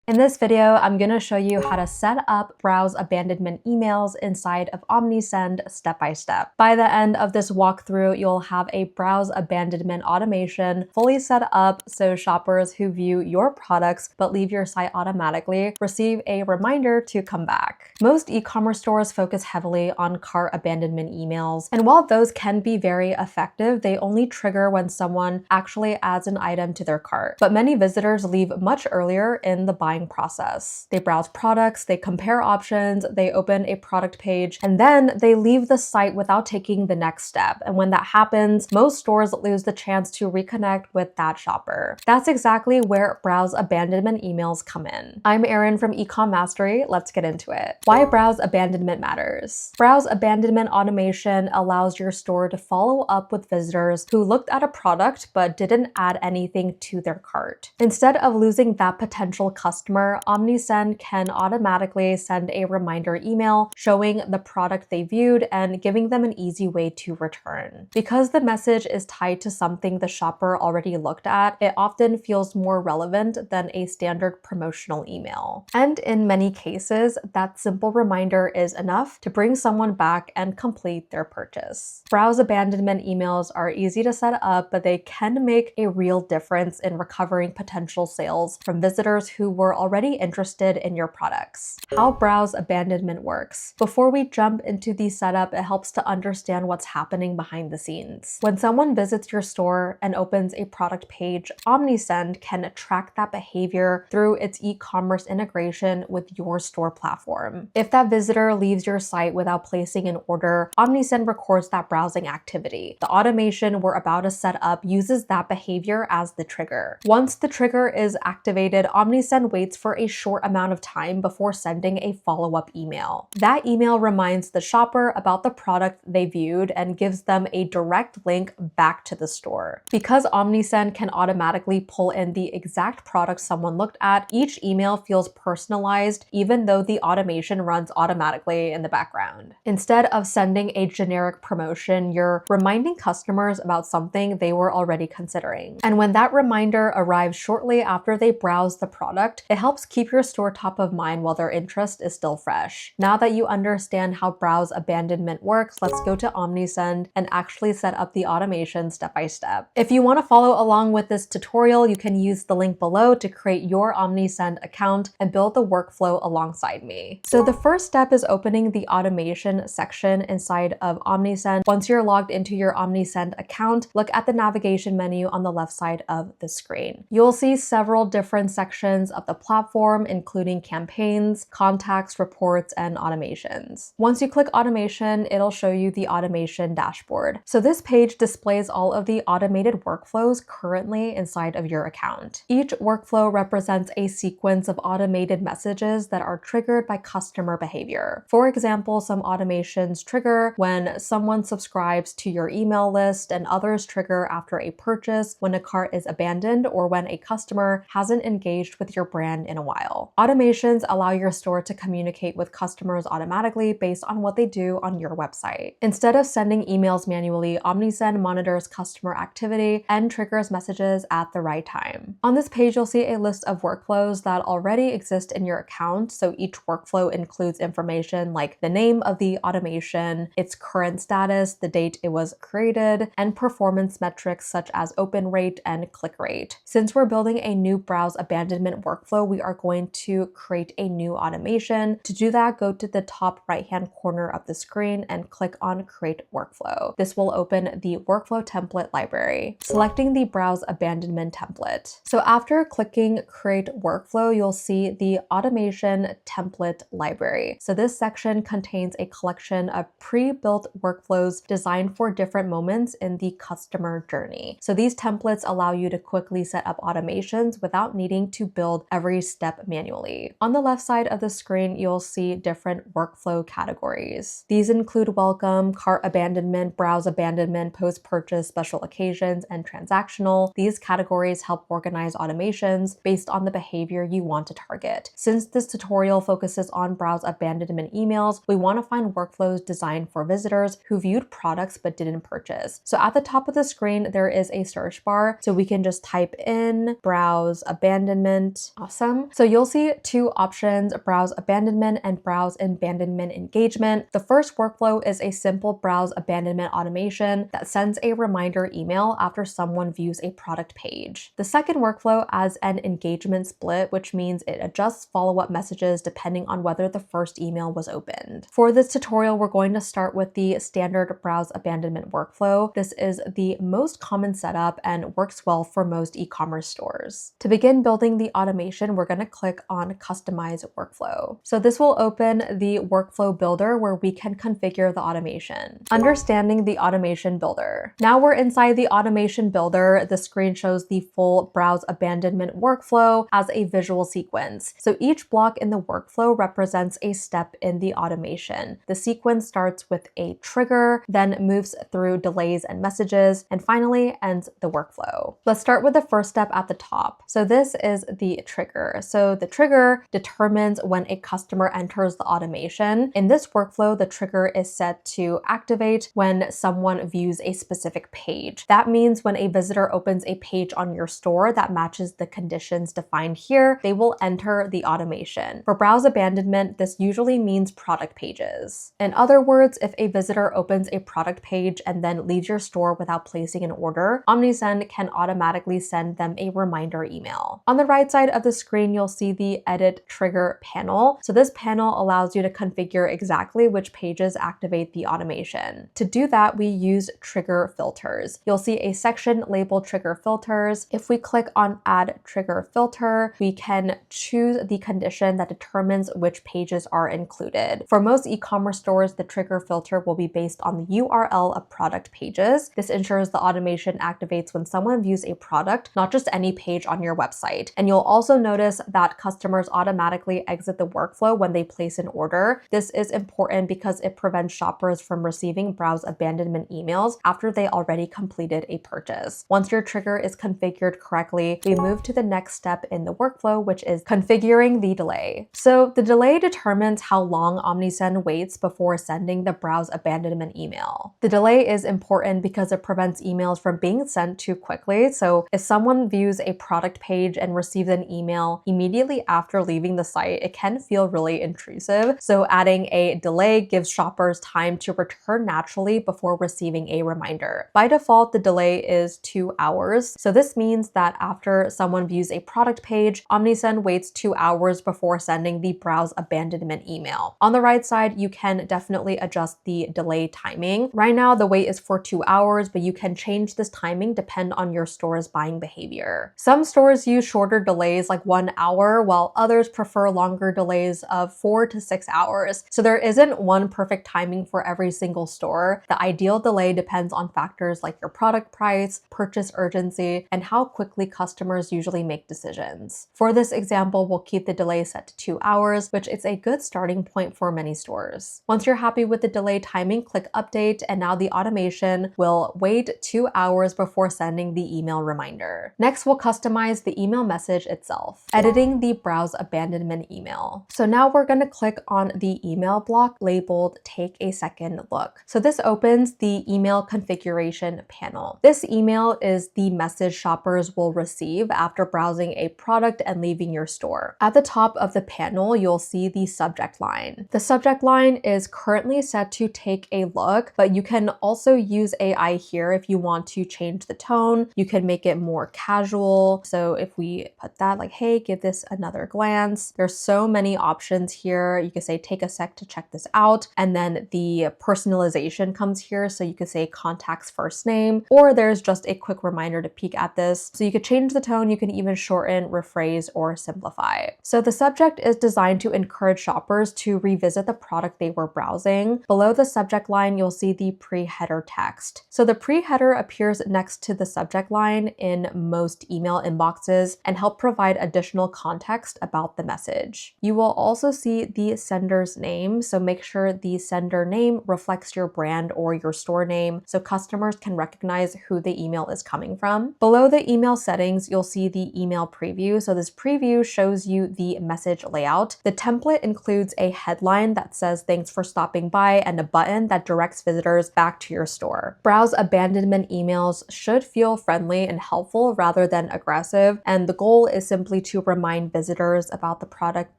In this video, I'm going to show you how to set up browse abandonment emails inside of Omnisend step by step. By the end of this walkthrough, you'll have a browse abandonment automation fully set up so shoppers who view your products but leave your site automatically receive a reminder to come back. Most e-commerce stores focus heavily on cart abandonment emails, and while those can be very effective, they only trigger when someone actually adds an item to their cart. But many visitors leave much earlier in the buying process. They browse products, they compare options, they open a product page, and then they leave the site without taking the next step. And when that happens, most stores lose the chance to reconnect with that shopper. That's exactly where browse abandonment emails come in. I'm Erin from Ecom Mastery. Let's get into it. Why browse abandonment matters. Browse abandonment automation allows your store to follow up with visitors who looked at a product but didn't add anything to their cart. Instead of losing that potential customer, Omnisend can automatically send a reminder email showing the product they viewed and giving them an easy way to return. Because the message is tied to something the shopper already looked at, it often feels more relevant than a standard promotional email. And in many cases, that simple reminder is enough to bring someone back and complete their purchase. Browse abandonment emails are easy to set up, but they can make a real difference in recovering potential sales from visitors who were already interested in your products. How browse abandonment works. Before we jump into the setup, it helps to understand what's happening behind the scenes. When someone visits your store and opens a product page, Omnisend can track that behavior through its e-commerce integration with your store platform. If that visitor leaves your site without placing an order, Omnisend records that browsing activity. The automation we're about to set up uses that behavior as the trigger. Once the trigger is activated, Omnisend waits for a short amount of time before sending a follow-up email. That email reminds the shopper about the product they viewed and gives them a direct link back to the store. Because Omnisend can automatically pull in the exact product someone looked at, each email feels personalized even though the automation runs automatically in the background. Instead of sending a generic promotion, you're reminding customers about something they were already considering. And when that reminder arrives shortly after they browse the product, it helps keep your store top of mind while their interest is still fresh. Now that you understand how browse abandonment works, let's go to Omnisend and actually set up the automation step by step. If you want to follow along with this tutorial, you can use the link below to create your Omnisend account and build the workflow alongside me. So the first step is opening the automation section inside of Omnisend. Once you're logged into your Omnisend account, look at the navigation menu on the left side of the screen. You'll see several different sections of the platform, including campaigns, contacts, reports, and automations. Once you click automation, it'll show you the automation dashboard. So this page displays all of the automated workflows currently inside of your account. Each workflow represents a sequence of automated messages that are triggered by customer behavior. For example, some automations trigger when someone subscribes to your email list, and others trigger after a purchase when a cart is abandoned or when a customer hasn't engaged with your brand in a while. Automations allow your store to communicate with customers automatically based on what they do on your website. Instead of sending emails manually, Omnisend monitors customer activity and triggers messages at the right time. On this page, you'll see a list of workflows that already exist in your account. So each workflow includes information like the name of the automation, its current status, the date it was created, and performance metrics such as open rate and click rate. Since we're building a new browse abandonment workflow, we are going to create a new automation. To do that, go to the top right-hand corner of the screen and click on Create Workflow. This will open the workflow template library, selecting the browse abandonment template. So after clicking Create Workflow, you'll see the automation template library. So this section contains a collection of pre-built workflows designed for different moments in the customer journey. So these templates allow you to quickly set up automations without needing to build every step manually. On the left side of the screen, you'll see different workflow categories. These include welcome, cart abandonment, browse abandonment, post-purchase, special occasions, and transactional. These categories help organize automations based on the behavior you want to target. Since this tutorial focuses on browse abandonment emails, we want to find workflows designed for visitors who viewed products but didn't purchase. So at the top of the screen, there is a search bar, so we can just type in browse abandonment awesome. So you'll see two options, browse abandonment and browse abandonment engagement. The first workflow is a simple browse abandonment automation that sends a reminder email after someone views a product page. The second workflow adds an engagement split, which means it adjusts follow-up messages depending on whether the first email was opened. For this tutorial, we're going to start with the standard browse abandonment workflow. This is the most common setup and works well for most e-commerce stores. To begin building the automation, we're going to click on Customize Workflow. So this will open the workflow builder where we can configure the automation. Understanding the automation builder. Now we're inside the automation builder. The screen shows the full browse abandonment workflow as a visual sequence. So each block in the workflow represents a step in the automation. The sequence starts with a trigger, then moves through delays and messages, and finally ends the workflow. Let's start with the first step at the top. So this is the trigger. So the trigger determines when a customer enters the automation. In this workflow, the trigger is set to activate when someone views a specific page. That means when a visitor opens a page on your store that matches the conditions defined here, they will enter the automation. For browse abandonment, this usually means product pages. In other words, if a visitor opens a product page and then leaves your store without placing an order, Omnisend can automatically send them a reminder email. On the right side of the screen, you'll see the Edit Trigger panel. So this panel allows you to configure exactly which pages activate the automation. To do that, we use trigger filters. You'll see a section labeled Trigger Filters. If we click on Add Trigger Filter, we can choose the condition that determines which pages are included. For most e-commerce stores, the trigger filter will be based on the URL of product pages. This ensures the automation activates when someone views a product, not just any page on your website. And you'll also notice that customers automatically exit the workflow when they place an order. This is important because it prevents shoppers from receiving browse abandonment emails after they already completed a purchase. Once your trigger is configured correctly, we move to the next step in the workflow, which is configuring the delay. So the delay determines how long Omnisend waits before sending the browse abandonment email. The delay is important because it prevents emails from being sent too quickly. So if someone views a product page and receives an email immediately after leaving the site, it can feel really intrusive. So adding a delay gives shoppers time to return naturally before receiving a reminder. By default, the delay is 2 hours. So this means that after someone views a product page, Omnisend waits 2 hours before sending the browse abandonment email. On the right side, you can definitely adjust the delay timing. Right now, the wait is for 2 hours, but you can change this timing depending on your store's buying behavior. Some stores use shorter delays like 1 hour, while others prefer longer delays of 4 to 6 hours. So there isn't one perfect timing for every single store. The ideal delay depends on factors like your product price, purchase urgency, and how quickly customers usually make decisions. For this example, we'll keep the delay set to 2 hours, which is a good starting point for many stores. Once you're happy with the delay timing, click Update, and now the automation will wait 2 hours before sending the email reminder. Next, we'll customize the email message itself, editing the browse abandonment email. So now we're going to click on the email block labeled Take a Second Look. So this opens the email configuration panel. This email is the message shoppers will receive after browsing a product and leaving your store. At the top of the panel, you'll see the subject line. The subject line is currently set to take a look, but you can also use AI here if you want to change the tone. You can make it more casual. So if we put that like, hey, give this another glance. There's so many options here. You could say, take a sec to check this out. And then the personalization comes here. So you could say contact's first name, or there's just a quick reminder to peek at this. So you could change the tone. You can even shorten, rephrase, or simplify. So the subject is designed to encourage shoppers to revisit the product they were browsing. Below the subject line, you'll see the pre-header text. So the pre-header appears next to the subject line in most email inboxes and help provide additional context about the message. You will also see the sender's name, so make sure the sender name reflects your brand or your store name so customers can recognize who the email is coming from. Below the email settings, you'll see the email preview. So this preview shows you the message layout. The template includes a headline that says thanks for stopping by and a button that directs visitors back to your store. Browse abandonment emails should feel friendly and helpful rather than aggressive, and the goal is simply to remind visitors about the product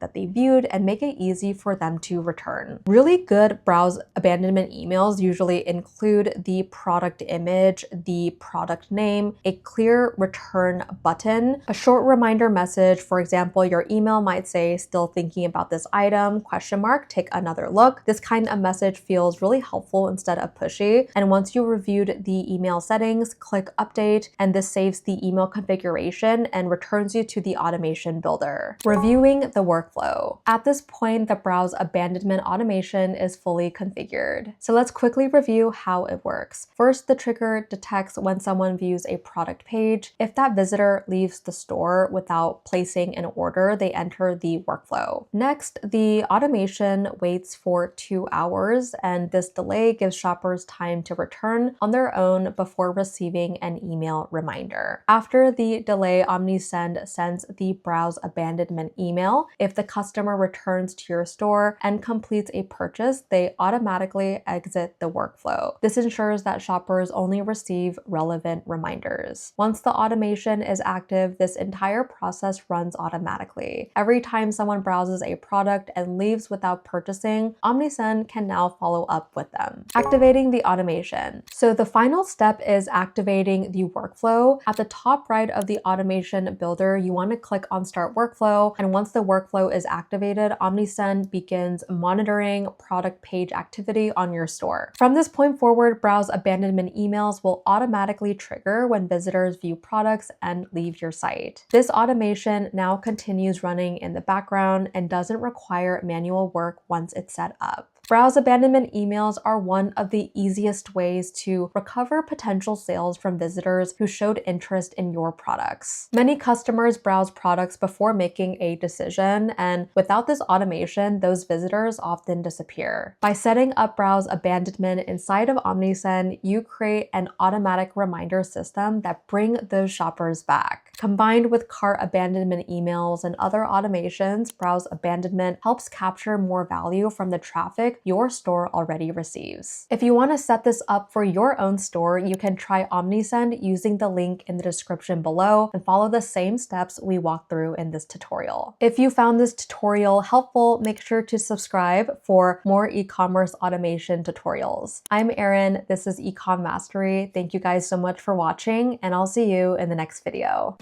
that they viewed and make it easy for them to return. Really good browse abandonment emails usually include the product image, the product name, a clear return button, a short reminder message. For example, your email might say, "Still thinking about this item, ? Take another look." This kind of message feels really helpful instead of pushy. And once you reviewed the email settings, click update, and this saves the email configuration and returns you to the automation builder. Reviewing the workflow. At this point, the browse abandonment automation is fully configured. So let's quickly review how it works. First, the trigger detects when someone views a product page. If that visitor leaves the store without placing an order, they enter the workflow. Next, the automation waits for 2 hours, and this delay gives shoppers time to return on their own before receiving an email reminder. After the delay, Omnisend sends the browse abandonment email. If the customer returns to your store and completes a purchase, they automatically exit the workflow. This ensures that shoppers only receive relevant reminders. Once the automation is active, this entire process runs automatically. Every time someone browses a product and leaves without purchasing, Omnisend can now follow up with them. Activating the automation. So the final step is activating the workflow. At the top right of the automation builder, you want to click on Start Workflow, and once the workflow is activated, Omnisend begins monitoring product page activity on your store. From this point forward, browse abandonment emails will automatically trigger when visitors view products and leave your site. This automation now continues running in the background and doesn't require manual work once it's set up. Browse abandonment emails are one of the easiest ways to recover potential sales from visitors who showed interest in your products. Many customers browse products before making a decision, and without this automation, those visitors often disappear. By setting up browse abandonment inside of Omnisend, you create an automatic reminder system that brings those shoppers back. Combined with cart abandonment emails and other automations, browse abandonment helps capture more value from the traffic your store already receives. If you want to set this up for your own store, you can try Omnisend using the link in the description below and follow the same steps we walked through in this tutorial. If you found this tutorial helpful, make sure to subscribe for more e-commerce automation tutorials. I'm Erin, this is Ecom Mastery. Thank you guys so much for watching, and I'll see you in the next video.